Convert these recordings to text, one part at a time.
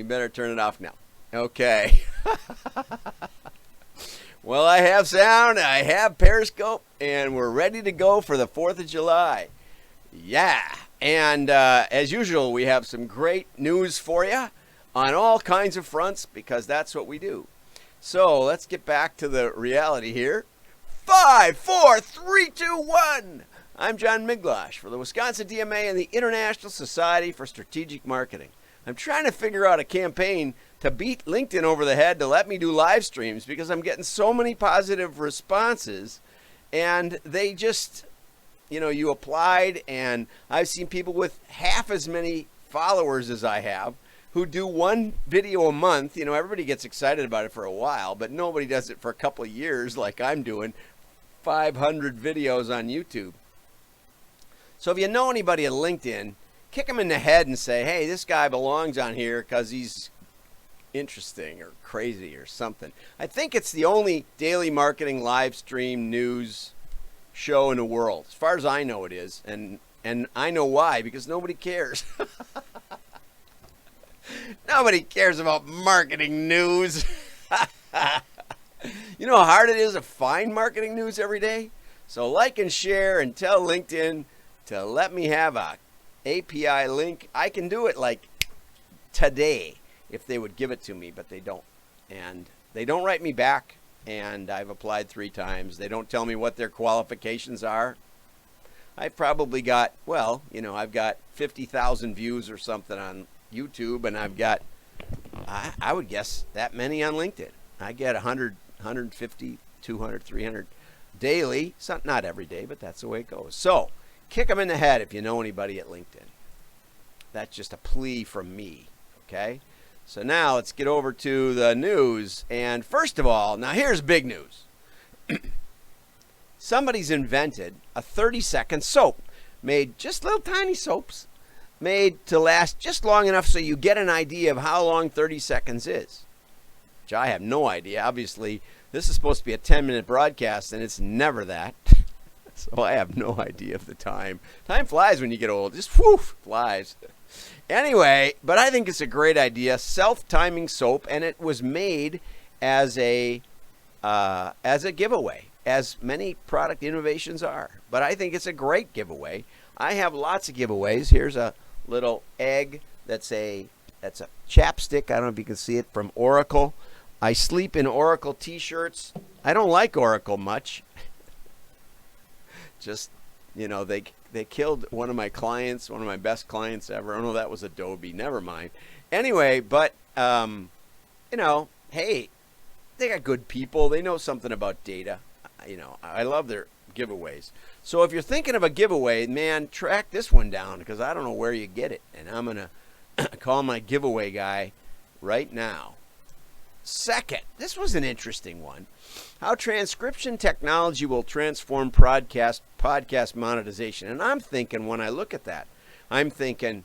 better turn it off now. Okay. Well, I have sound, I have Periscope, and we're ready to go for the 4th of July. Yeah. And as usual, we have some great news for you on all kinds of fronts because that's what we do. So let's get back to the reality here. 5, 4, 3, 2, 1. I'm John Miglosh for the Wisconsin DMA and the International Society for Strategic Marketing. I'm trying to figure out a campaign to beat LinkedIn over the head to let me do live streams because I'm getting so many positive responses, and they just, you applied, and I've seen people with half as many followers as I have who do one video a month. Everybody gets excited about it for a while, but nobody does it for a couple of years like I'm doing, 500 videos on YouTube. So if you know anybody at LinkedIn, kick them in the head and say, hey, this guy belongs on here because he's interesting or crazy or something. I think it's the only daily marketing live stream news show in the world. As far as I know it is. And I know why, because nobody cares. Nobody cares about marketing news. You know how hard it is to find marketing news every day? So like and share and tell LinkedIn to let me have a API link. I can do it like today if they would give it to me, but they don't. And they don't write me back, and I've applied 3 times. They don't tell me what their qualifications are. I've probably got, I've got 50,000 views or something on YouTube, and I've got, I would guess, that many on LinkedIn. I get 100, 150, 200, 300 daily. Not every day, but that's the way it goes. So kick them in the head if you know anybody at LinkedIn. That's just a plea from me, okay? So now let's get over to the news. And first of all, now here's big news. Somebody's invented a 30-second soap, made just little tiny soaps, made to last just long enough so you get an idea of how long 30 seconds is, which I have no idea. Obviously, this is supposed to be a 10-minute broadcast, and it's never that. So I have no idea of the time. Time flies when you get old. Just flies. Anyway, but I think it's a great idea. Self-timing soap, and it was made as a giveaway, as many product innovations are. But I think it's a great giveaway. I have lots of giveaways. Here's a little egg that's a chapstick. I don't know if you can see it, from Oracle. I sleep in Oracle t-shirts. I don't like Oracle much. Just, they killed one of my clients, one of my best clients ever. Oh, no, that was Adobe. Never mind. Anyway, but, hey, they got good people. They know something about data. I love their giveaways. So if you're thinking of a giveaway, man, track this one down because I don't know where you get it. And I'm going to call my giveaway guy right now. Second, this was an interesting one. How transcription technology will transform podcast monetization. And I'm thinking, when I look at that, I'm thinking,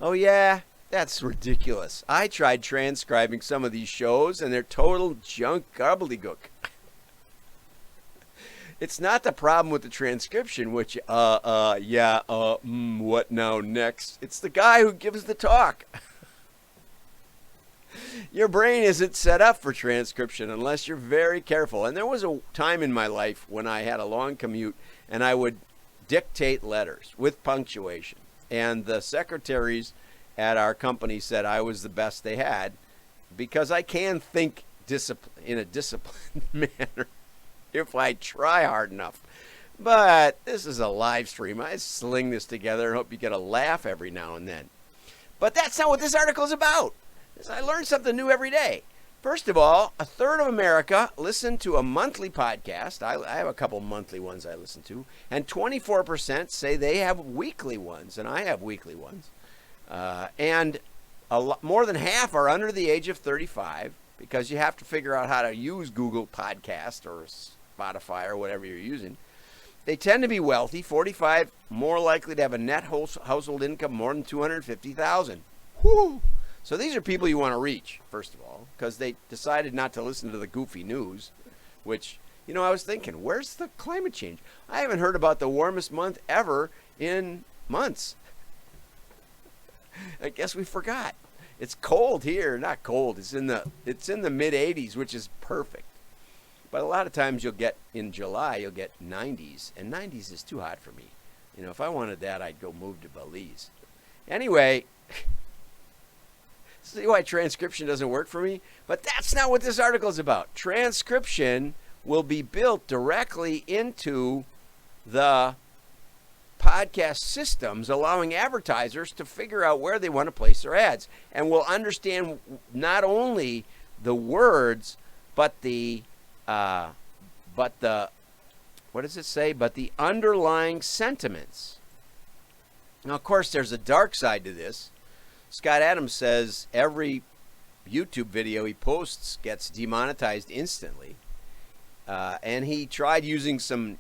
oh yeah, that's ridiculous. I tried transcribing some of these shows and they're total junk gobbledygook. It's not the problem with the transcription, which, what now, next? It's the guy who gives the talk. Your brain isn't set up for transcription unless you're very careful. And there was a time in my life when I had a long commute and I would dictate letters with punctuation. And the secretaries at our company said I was the best they had because I can think in a disciplined manner if I try hard enough. But this is a live stream. I sling this together and hope you get a laugh every now and then. But that's not what this article is about. I learn something new every day. First of all, 1/3 of America listen to a monthly podcast. I have a couple monthly ones I listen to. And 24% say they have weekly ones, and I have weekly ones. And more than half are under the age of 35 because you have to figure out how to use Google Podcast or Spotify or whatever you're using. They tend to be wealthy, 45 more likely to have a net household income more than $250,000. Whoo! So these are people you want to reach, first of all, because they decided not to listen to the goofy news, which, I was thinking, where's the climate change? I haven't heard about the warmest month ever in months. I guess we forgot. It's cold here, not cold. It's in the mid 80s, which is perfect. But a lot of times in July you'll get 90s, and 90s is too hot for me. If I wanted that, I'd go move to Belize. Anyway, see why transcription doesn't work for me? But that's not what this article is about. Transcription will be built directly into the podcast systems, allowing advertisers to figure out where they want to place their ads, and will understand not only the words, but the what does it say? But the underlying sentiments. Now, of course, there's a dark side to this. Scott Adams says every YouTube video he posts gets demonetized instantly. And he tried using some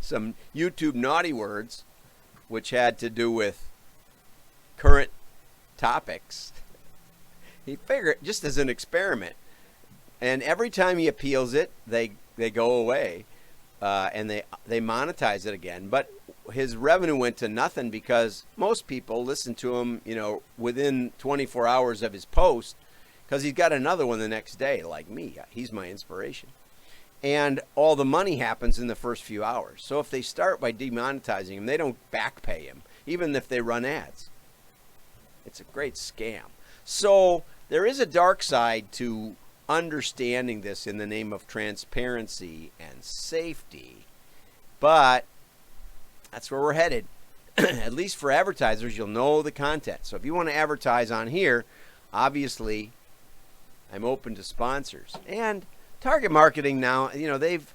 some YouTube naughty words, which had to do with current topics. He figured, just as an experiment. And every time he appeals it, they go away, and they monetize it again. But his revenue went to nothing because most people listen to him, within 24 hours of his post, because he's got another one the next day, like me. He's my inspiration. And all the money happens in the first few hours. So if they start by demonetizing him, they don't back pay him, even if they run ads. It's a great scam. So there is a dark side to understanding this in the name of transparency and safety. But that's where we're headed. At least for advertisers, you'll know the content. So if you want to advertise on here, obviously I'm open to sponsors. And Target Marketing now, they've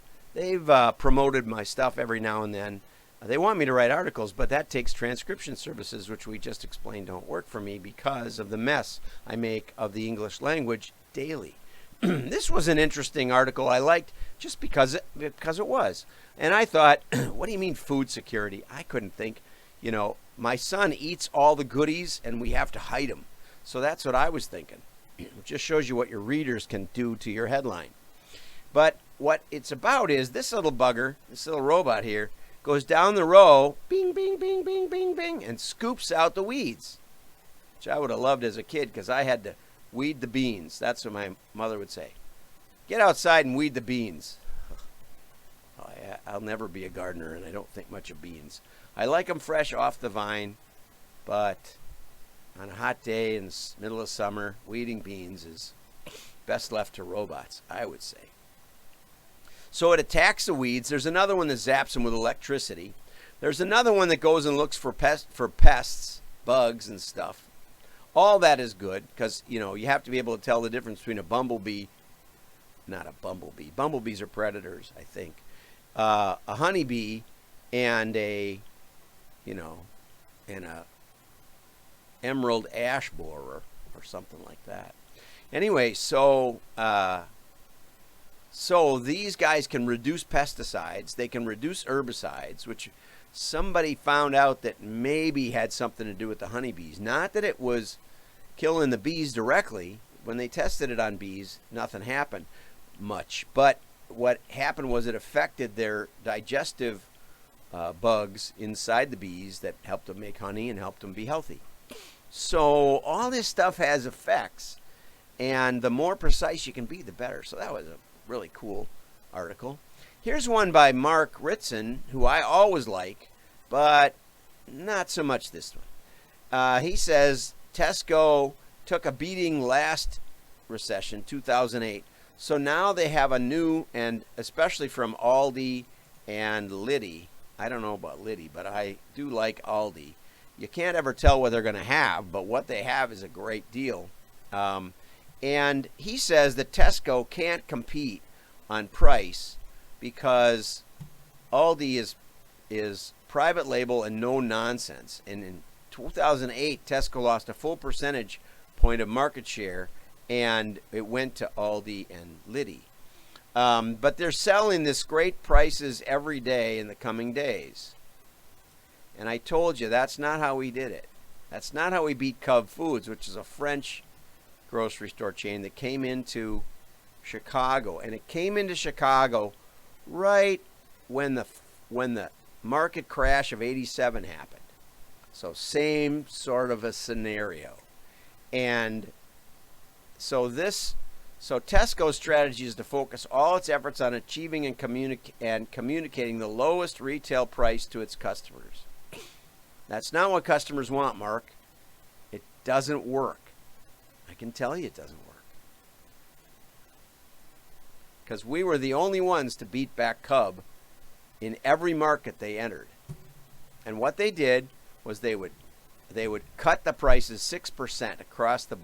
promoted my stuff every now and then. They want me to write articles, but that takes transcription services, which we just explained don't work for me because of the mess I make of the English language daily. This was an interesting article I liked just because it was. And I thought, what do you mean food security? I couldn't think. My son eats all the goodies and we have to hide them. So that's what I was thinking. It just shows you what your readers can do to your headline. But what it's about is this little bugger, this little robot here, goes down the row, bing, bing, bing, bing, bing, bing, and scoops out the weeds, which I would have loved as a kid because I had to weed the beans. That's what my mother would say. Get outside and weed the beans. I'll never be a gardener, and I don't think much of beans. I like them fresh off the vine, but on a hot day in the middle of summer, weeding beans is best left to robots, I would say. So it attacks the weeds. There's another one that zaps them with electricity. There's another one that goes and looks for pests, bugs and stuff. All that is good because, you have to be able to tell the difference between a bumblebee, not a bumblebee. Bumblebees are predators, I think. A honeybee and a emerald ash borer or something like that. Anyway, so these guys can reduce pesticides. They can reduce herbicides, which somebody found out that maybe had something to do with the honeybees. Not that it was killing the bees directly. When they tested it on bees, nothing happened much. But what happened was it affected their digestive bugs inside the bees that helped them make honey and helped them be healthy. So all this stuff has effects, and the more precise you can be, the better. So that was a really cool article. Here's one by Mark Ritson, who I always like, but not so much this one. He says Tesco took a beating last recession, 2008. So now they have a new, and especially from Aldi and Liddy. I don't know about Liddy, but I do like Aldi. You can't ever tell what they're going to have, but what they have is a great deal. And he says that Tesco can't compete on price because Aldi is private label and no nonsense. And in 2008, Tesco lost a full percentage point of market share, and it went to Aldi and Liddy. But they're selling this great prices every day in the coming days. And I told you, that's not how we did it. That's not how we beat Cub Foods, which is a French grocery store chain that came into Chicago. And it came into Chicago right when the market crash of '87 happened. So same sort of a scenario. And so Tesco's strategy is to focus all its efforts on achieving and communicating the lowest retail price to its customers. That's not what customers want, Mark. It doesn't work. I can tell you it doesn't work. Because we were the only ones to beat back Cub in every market they entered. And what they did was they would cut the prices 6% across the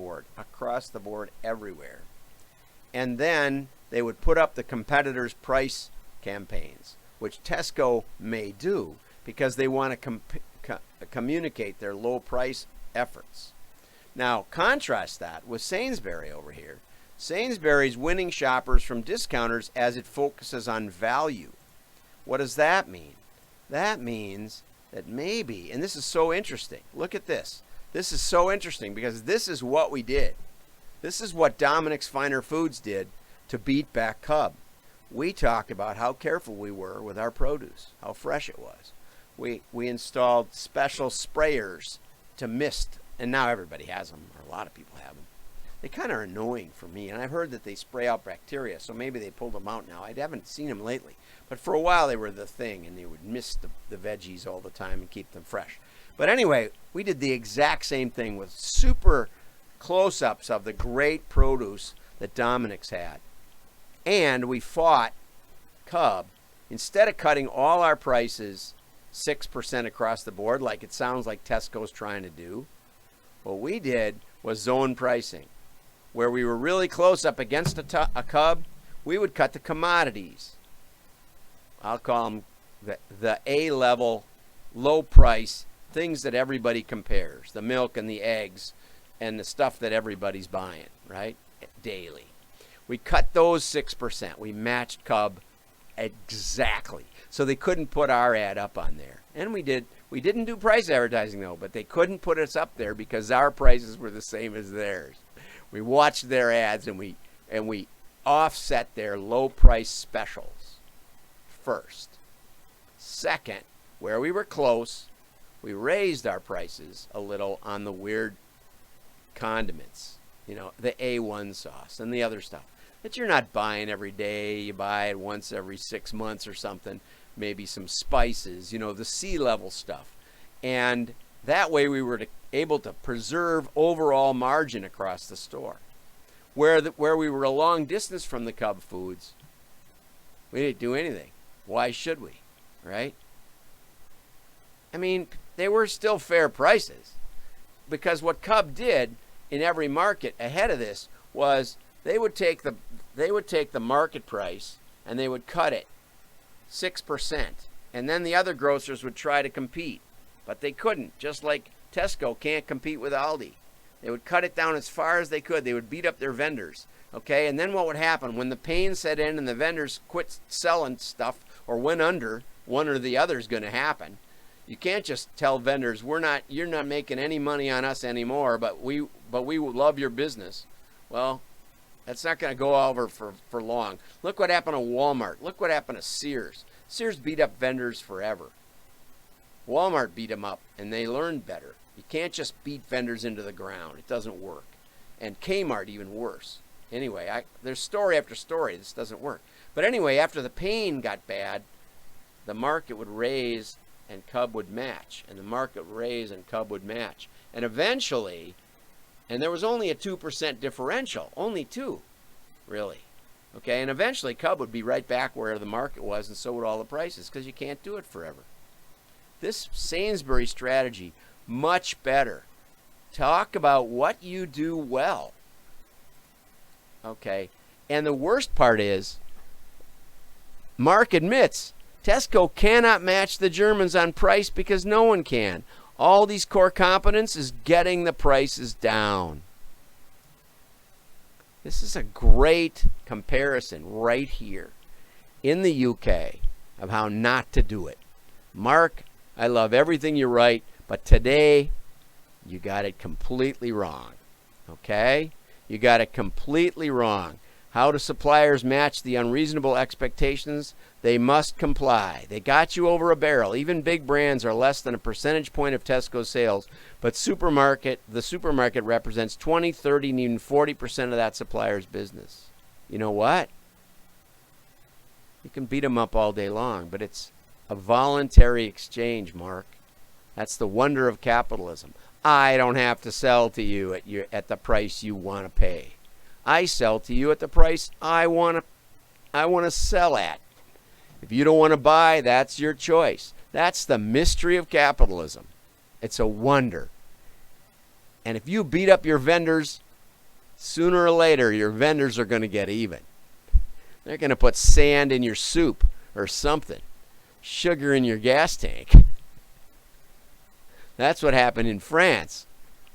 board everywhere. And then they would put up the competitors' price campaigns, which Tesco may do because they want to communicate their low price efforts. Now, contrast that with Sainsbury over here. Sainsbury's winning shoppers from discounters as it focuses on value. What does that mean? That means that maybe, and this is so interesting, look at this. This is so interesting because this is what we did. This is what Dominic's Finer Foods did to beat back Cub. We talked about how careful we were with our produce, how fresh it was. We installed special sprayers to mist, and now everybody has them, or a lot of people have them. They kind of are annoying for me, and I've heard that they spray out bacteria, so maybe they pulled them out now. I haven't seen them lately. But for a while they were the thing, and they would mist the veggies all the time and keep them fresh. But anyway, we did the exact same thing with super close-ups of the great produce that Dominic's had. And we fought Cub. Instead of cutting all our prices 6% across the board, like it sounds like Tesco's trying to do, what we did was zone pricing. Where we were really close up against a Cub, we would cut the commodities. I'll call them the A-level, low-price things that everybody compares. The milk and the eggs and the stuff that everybody's buying, right, daily. We cut those 6%. We matched Cub exactly. So they couldn't put our ad up on there. And we did. We didn't do price advertising, though, but they couldn't put us up there because our prices were the same as theirs. We watched their ads and we offset their low price specials first. Second, where we were close, we raised our prices a little on the weird condiments, the A1 sauce and the other stuff that you're not buying every day. You buy it once every 6 months or something. Maybe some spices, the sea-level stuff. And that way we were able to preserve overall margin across the store. Where we were a long distance from the Cub foods, we didn't do anything. Why should we, right? I mean, they were still fair prices. Because what Cub did in every market ahead of this was they would take the market price and they would cut it 6%. And then the other grocers would try to compete. But they couldn't, just like Tesco can't compete with Aldi. They would cut it down as far as they could. They would beat up their vendors. Okay, and then what would happen? When the pain set in and the vendors quit selling stuff or went under, one or the other is going to happen. You can't just tell vendors, you're not making any money on us anymore, but we love your business. Well, that's not going to go over for long. Look what happened to Walmart. Look what happened to Sears. Sears beat up vendors forever. Walmart beat them up, and they learned better. You can't just beat vendors into the ground. It doesn't work. And Kmart even worse. Anyway, there's story after story. This doesn't work. But anyway, after the pain got bad, the market would raise and Cub would match. And the market would raise and Cub would match. And eventually, and there was only a 2% differential. Only 2, really. Okay, and eventually Cub would be right back where the market was, and so would all the prices, because you can't do it forever. This Sainsbury strategy, much better. Talk about what you do well. Okay, and the worst part is, Mark admits, Tesco cannot match the Germans on price because no one can. All these core competence is getting the prices down. This is a great comparison right here in the UK of how not to do it. Mark, I love everything you write, but today you got it completely wrong. Okay? You got it completely wrong. How do suppliers match the unreasonable expectations? They must comply. They got you over a barrel. Even big brands are less than a percentage point of Tesco sales, but the supermarket represents 20, 30, and even 40% of that supplier's business. You know what? You can beat them up all day long, but it's a voluntary exchange, Mark. That's the wonder of capitalism. I don't have to sell to you at the price you want to pay. I sell to you at the price I want to sell at. If you don't want to buy, that's your choice. That's the mystery of capitalism. It's a wonder. And if you beat up your vendors, sooner or later, your vendors are going to get even. They're going to put sand in your soup or something, sugar in your gas tank. That's what happened in France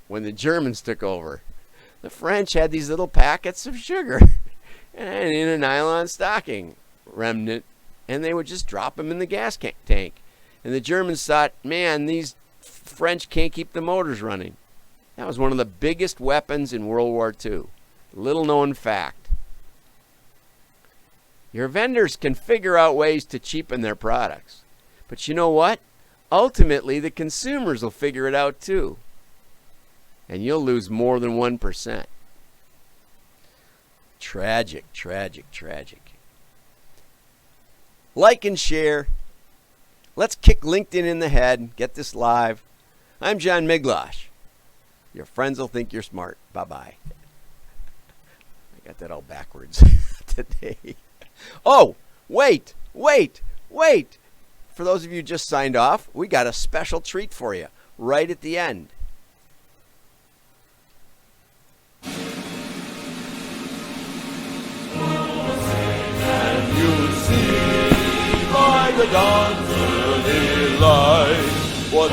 when the Germans took over. The French had these little packets of sugar and in a nylon stocking remnant, and they would just drop them in the gas tank. And the Germans thought, man, these French can't keep the motors running. That was one of the biggest weapons in World War II. Little known fact. Your vendors can figure out ways to cheapen their products. But you know what? Ultimately, the consumers will figure it out too. And you'll lose more than 1%. Tragic, tragic, tragic. Like and share. Let's kick LinkedIn in the head. Get this live. I'm John Miglosh. Your friends will think you're smart. Bye-bye. I got that all backwards today. Oh, wait. For those of you who just signed off, we got a special treat for you right at the end. The dawn's early light, what